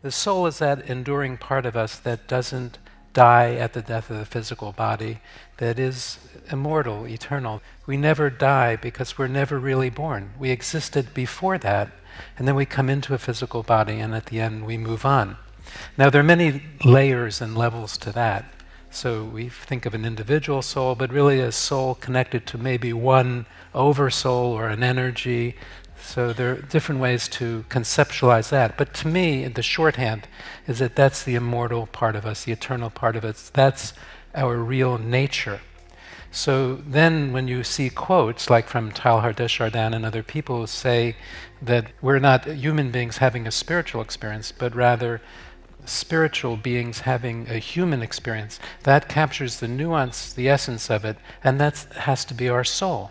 The soul is that enduring part of us that doesn't die at the death of the physical body, that is immortal, eternal. We never die because we're never really born. We existed before that, and then we come into a physical body, and at the end we move on. Now there are many layers and levels to that. So we think of an individual soul, but really a soul connected to maybe one oversoul or an energy. So there are different ways to conceptualize that. But to me, the shorthand is that that's the immortal part of us, the eternal part of us. That's our real nature. So then when you see quotes like from Teilhard de Chardin and other people who say that we're not human beings having a spiritual experience, but rather spiritual beings having a human experience, that captures the nuance, the essence of it, and that has to be our soul.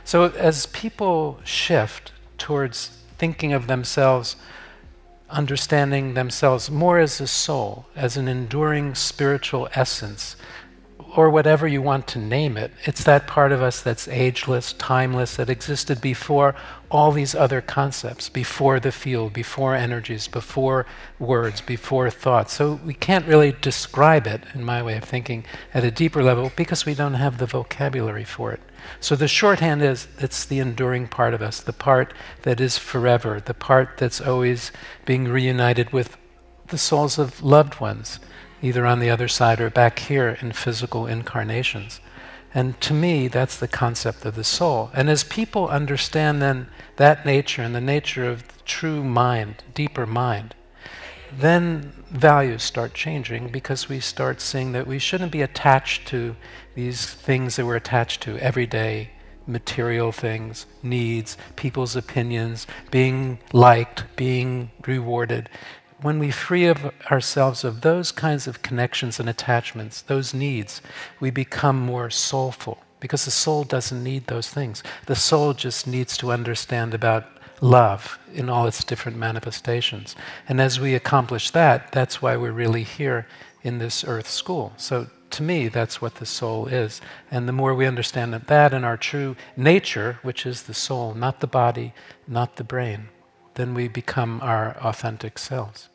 So as people shift towards thinking of themselves, understanding themselves more as a soul, as an enduring spiritual essence, or whatever you want to name it, it's that part of us that's ageless, timeless, that existed before all these other concepts, before the field, before energies, before words, before thoughts. So we can't really describe it, in my way of thinking, at a deeper level because we don't have the vocabulary for it. So the shorthand is, it's the enduring part of us, the part that is forever, the part that's always being reunited with the souls of loved ones, either on the other side or back here in physical incarnations. And to me, that's the concept of the soul. And as people understand then that nature and the nature of the true mind, deeper mind, then values start changing because we start seeing that we shouldn't be attached to these things that we're attached to every day, material things, needs, people's opinions, being liked, being rewarded. When we free ourselves of those kinds of connections and attachments, those needs, we become more soulful, because the soul doesn't need those things. The soul just needs to understand about love in all its different manifestations. And as we accomplish that, that's why we're really here in this earth school. So to me, that's what the soul is. And the more we understand that and our true nature, which is the soul, not the body, not the brain, then we become our authentic selves.